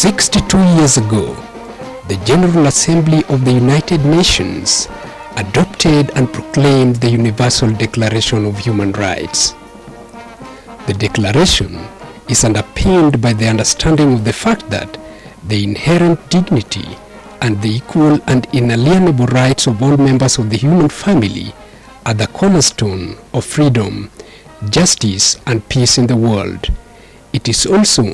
62 years ago, the General Assembly of the United Nations adopted and proclaimed the Universal Declaration of Human Rights. The declaration is underpinned by the understanding of the fact that the inherent dignity and the equal and inalienable rights of all members of the human family are the cornerstone of freedom, justice, and peace in the world. It is also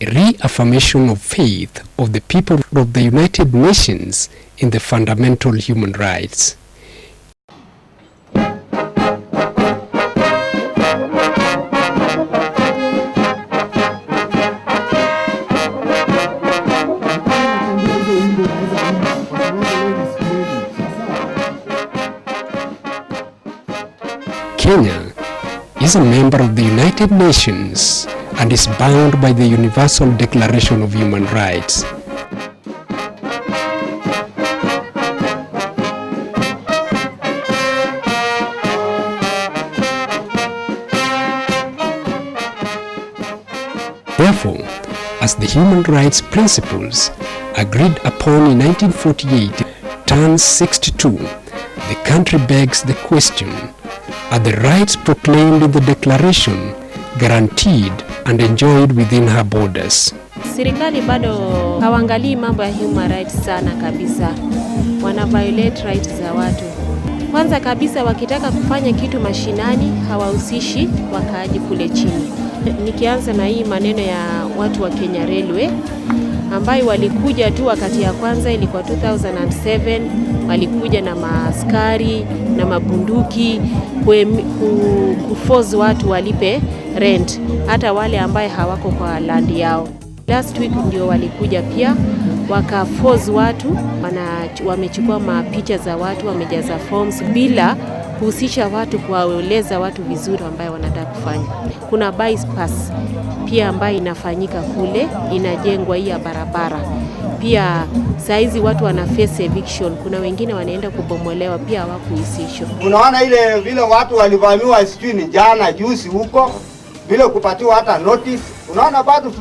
a reaffirmation of faith of the people of the United Nations in the fundamental human rights. Kenya is a member of the United Nations and is bound by the Universal Declaration of Human Rights. Therefore, as the human rights principles agreed upon in 1948 turns 62, the country begs the question: are the rights proclaimed in the declaration guaranteed and enjoyed within her borders? Serikali bado hawaangalii mambo ya human rights sana kabisa. Wana violate rights za watu. Kwanza kabisa wakitaka kufanya kitu mashinani hawahusishi wakaaji kule chini. Nikianza na hii maneno ya watu wa Kenya Railway ambayo walikuja tu wakati ya kwanza ilikuwa 2007, walikuja na maaskari na mabunduki kuforce watu walipe rent, hata wale ambaye hawako kwa land yao. Last week ndio walikuja pia wakaforce watu, wamechukua mapicha za watu, wamejaza forms bila kuhusisha watu, kuwaeleza watu vizuri ambaye wanataka kufanya. Kuna bypass pia ambayo inafanyika kule, inajengwa hii ya barabara. Pia saizi watu wana face eviction, kuna wengine wanaenda kubomolewa pia hawakuhusishwa. Unaona ile vile watu walivamiwa sijui ni jana juzi huko, vile kupatiwa hata notice. Unaona bado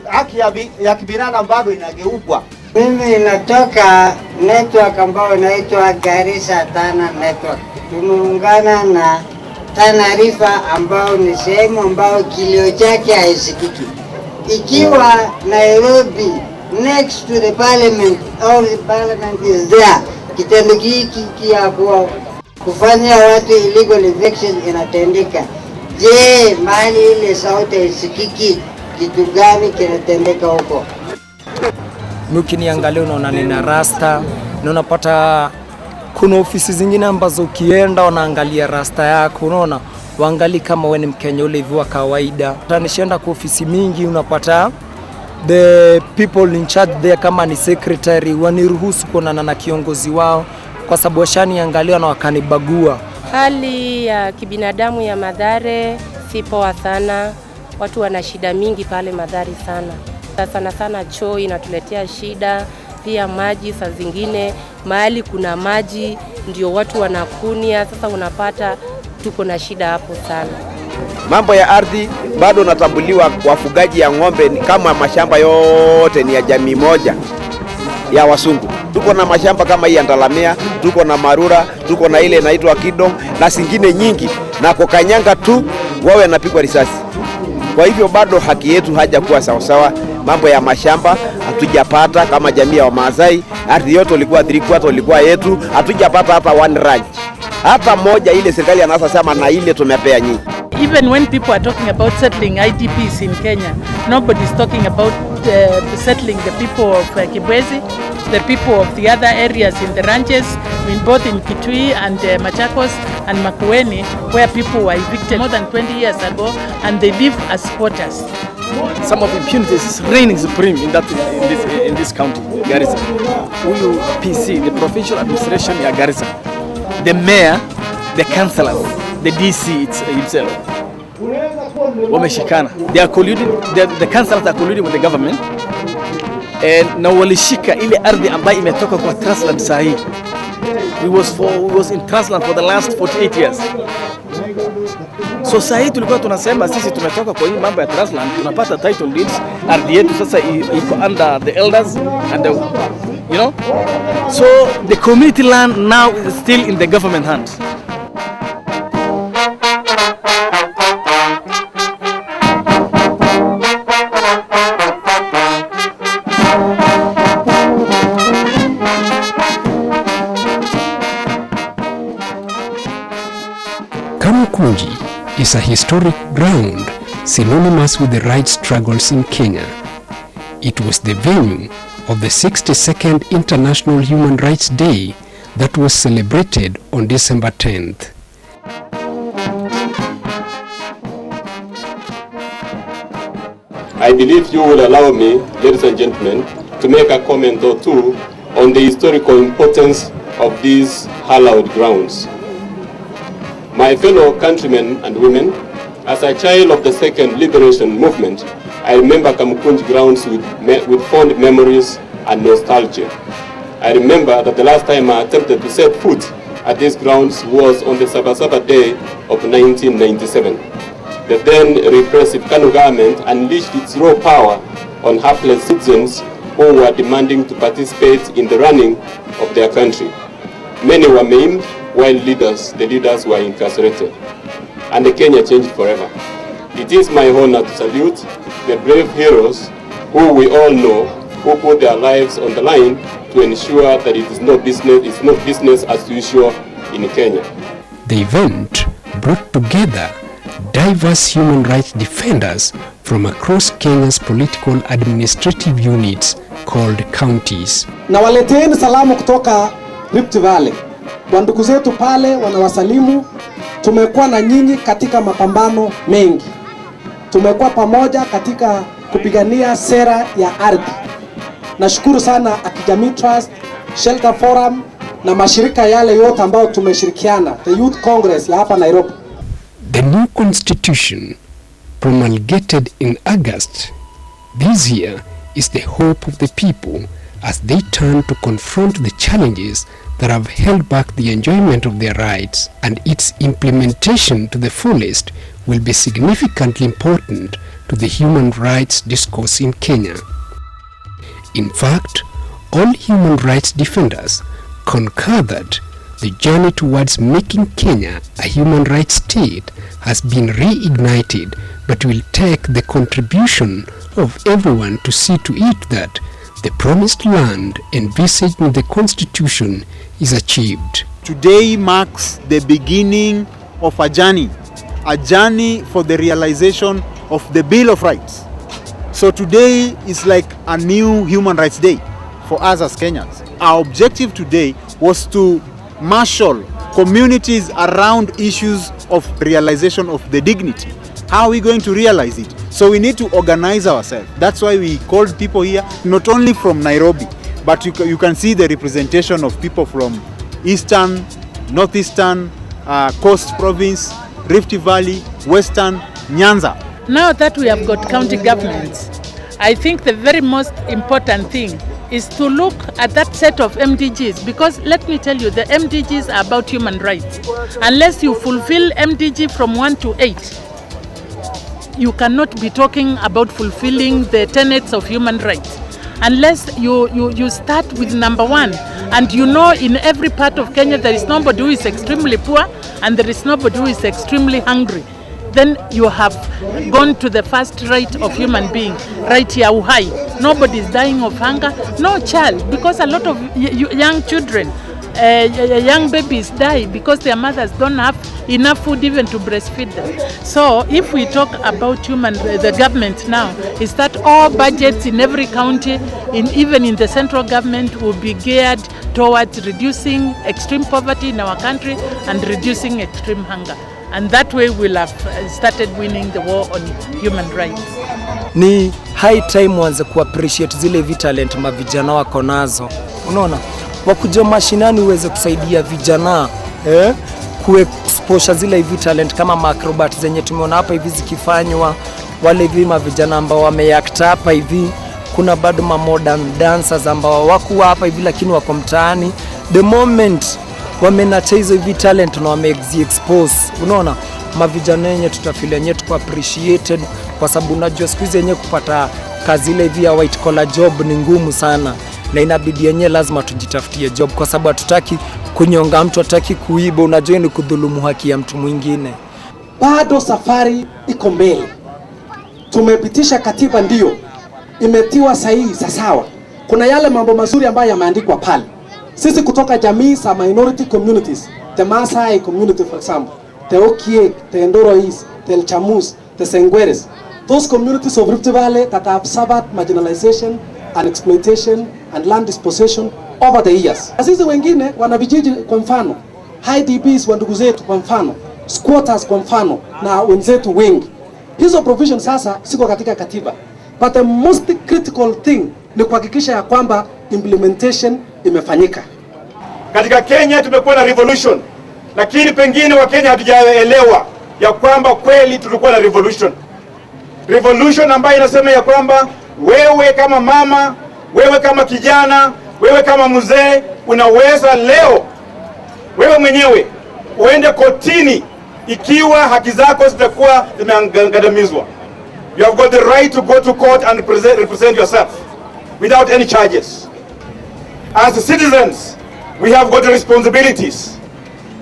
haki ya kibinadamu bado inageukwa. Mimi natoka network ambayo inaitwa Garissa Tana Network. Tumeungana na Tana River ambao ni sehemu ambao kilio chake haisikiki. Ikiwa Nairobi next to the parliament, all the parliament is there, kitendo hiki kia kufanya watu illegal eviction inatendeka. Je, mali ile sauti haisikiki, kitu gani kinatendeka huko? Ukiniangalia unaona nina rasta, na unapata kuna ofisi zingine ambazo ukienda wanaangalia rasta yako, unaona waangalia kama wewe ni Mkenya ule hivi wa kawaida. Tanishaenda kwa ofisi mingi unapata the people in charge there kama ni secretary waniruhusu kuonana na kiongozi wao kwa sababu washaniangalia na wakanibagua. Hali ya kibinadamu ya Mathare si poa sana. Watu wana shida mingi pale Mathare sana. Sana sana choo inatuletea shida, pia maji saa zingine mahali kuna maji ndio watu wanakunia, sasa unapata tuko na shida hapo sana. Mambo ya ardhi bado natambuliwa, wafugaji ya ng'ombe kama mashamba yote ni ya jamii moja ya Wasungu. Tuko na mashamba kama hii ya Ndalamea, tuko na Marura, tuko na ile inaitwa Kidong na zingine nyingi, na kokanyanga tu wawe napigwa risasi. Kwa hivyo bado haki yetu hajakuwa sawa sawa. Mambo ya mashamba hatujapata kama jamii ya Wamasai. Ardhi yote ilikuwa 3/4 ilikuwa yetu, hatujapata hata one ranch hata moja ile serikali anasema na ile tumepea nyinyi. Even when people are talking about settling IDPs in Kenya, nobody is talking about settling the people of Kibwezi, the people of the other areas in the ranches, both in Kitui and Machakos and Makueni, where people were evicted more than 20 years ago and they live as squatters. Some of impunity is reigning supreme in this county, Garissa. Huyu PC, the provincial administration ya Garissa, the mayor, the councillors, the DC himself, wameshikana. They are colluding, the councillors are colluding with the government, and na walishika ile ardhi ambayo imetoka kwa Trustland sahi. We was in Trustland for the last 48 years. So sasa hii tulikuwa tunasema sisi tumetoka kwa hii mambo ya Trustland, tunapata title deeds, ardhi yetu sasa iko under the elders and the, you know, so the community land now is still in the government hands. Kamukunji is a historic ground synonymous with the rights struggles in Kenya. It was the venue of the 62nd International Human Rights Day that was celebrated on December 10th. I believe you will allow me, ladies and gentlemen, to make a comment or two on the historical importance of these hallowed grounds. My fellow countrymen and women, as a child of the second liberation movement, I remember Kamukunji grounds with fond memories and nostalgia. I remember that the last time I attempted to set foot at these grounds was on the Sabasaba Day of 1997. The then repressive Kanu government unleashed its raw power on hapless citizens who were demanding to participate in the running of their country. Many were maimed, while the leaders were incarcerated. And the Kenya changed forever. It is my honor to salute the brave heroes who we all know, who put their lives on the line to ensure that it's not business as usual in Kenya. The event brought together diverse human rights defenders from across Kenya's political administrative units called counties. Na waleteeni salamu kutoka Rift Valley. Wandugu zetu pale wanawasalimu. Tumekuwa na nyinyi katika mapambano mengi. Tumekuwa pamoja katika kupigania sera ya ardhi. Nashukuru sana Hakijamii Trust, Shelter Forum na mashirika yale yote ambayo tumeshirikiana, the Youth Congress ya hapa Nairobi. The new constitution, promulgated in August this year, is the hope of the people as they turn to confront the challenges that have held back the enjoyment of their rights, and its implementation to the fullest will be significantly important to the human rights discourse in Kenya. In fact, all human rights defenders concur that the journey towards making Kenya a human rights state has been reignited, but will take the contribution of everyone to see to it that the promised land envisaged in the Constitution is achieved. Today marks the beginning of a journey for the realization of the Bill of Rights. So today is like a new Human Rights Day for us as Kenyans. Our objective today was to marshal communities around issues of realization of the dignity. How are we going to realize it? So we need to organize ourselves. That's why we called people here, not only from Nairobi, but you can see the representation of people from Eastern, Northeastern, Coast Province, Rift Valley, Western, Nyanza. Now that we have got county governments, I think the very most important thing is to look at that set of MDGs, because let me tell you, the MDGs are about human rights. Unless you fulfill MDG from 1 to 8, you cannot be talking about fulfilling the tenets of human rights. Unless you start with number 1, and you know in every part of Kenya there is nobody who is extremely poor and there is nobody who is extremely hungry, then you have gone to the first right of human being, right ya uhai. Nobody is dying of hunger, no child, because a lot of young children, young babies die because their mothers don't have enough food even to breastfeed them. So if we talk about the government now, is that all budgets in every county, even in the central government, will be geared towards reducing extreme poverty in our country and reducing extreme hunger. And that way we'll have started winning the war on human rights. Ni high time wanze ku-appreciate zile vitalent mavijana wako nazo. Unaona? Wakuja mashinani uweze kusaidia vijana kuexposure zile vitalent kama macrobat zenye tumeona hapa hivi zikifanywa, wale hivi mavijana ambao wameact hapa hivi. Kuna bado modern dancers ambao wako hapa hivi lakini wako mtaani. The moment wamenacha hizo hivi talent na wame-expose, unaona, mavijana yenye tutafeel yenye tuko appreciated, kwa sababu unajua siku hizi yenye kupata kazi ile via white collar job ni ngumu sana, na inabidi yenye lazima tujitafutie job, kwa sababu hatutaki kunyonga mtu, hatutaki kuiba, unajua ni kudhulumu haki ya mtu mwingine. Bado safari iko mbele. Tumepitisha katiba, ndio imetiwa sahihi sawa. Kuna yale mambo mazuri ambayo yameandikwa pale. Sisi kutoka jamii za minority communities, the Maasai community for example, the Okiek, the Endoro East, the Chamus, the Sengweres, those communities of Rift Valley that have suffered marginalization and exploitation and land dispossession over the years. Sisi wengine wana vijiji kwa mfano, IDPs wa ndugu zetu kwa mfano, squatters kwa mfano, na wenzetu wengi. Hizo provisions sasa siko katika katiba. But the most critical thing ni kuhakikisha ya kwamba implementation imefanyika. Katika Kenya tumekuwa na revolution, lakini pengine Wakenya hatujaelewa ya kwamba kweli tulikuwa na revolution. Revolution ambayo inasema ya kwamba wewe kama mama, wewe kama kijana, wewe kama mzee, unaweza leo wewe mwenyewe uende kotini ikiwa haki zako zitakuwa zimegandamizwa. You have got the right to go to court and represent yourself without any charges. As citizens, we have got responsibilities.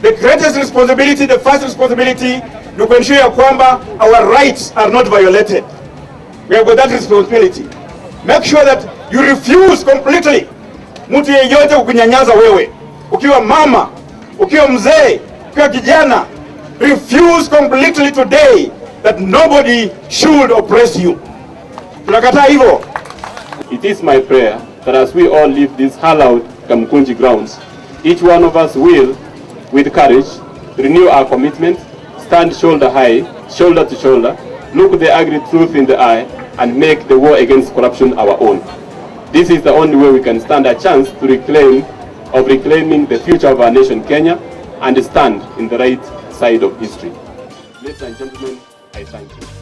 The greatest responsibility, the first responsibility, to ensure kwamba our rights are not violated. We have got that responsibility. Make sure that you refuse completely mtu yeyote kukunyanyaza wewe. Ukiwa mama, ukiwa mzee, ukiwa kijana, refuse completely today that nobody should oppress you. Tunakataa hivyo. It is my prayer that as we all leave these hallowed Kamukunji grounds, each one of us will, with courage, renew our commitment, stand shoulder high, shoulder to shoulder, look the ugly truth in the eye, and make the war against corruption our own. This is the only way we can stand a chance to reclaiming the future of our nation, Kenya, and stand in the right side of history. Ladies and gentlemen, I thank you.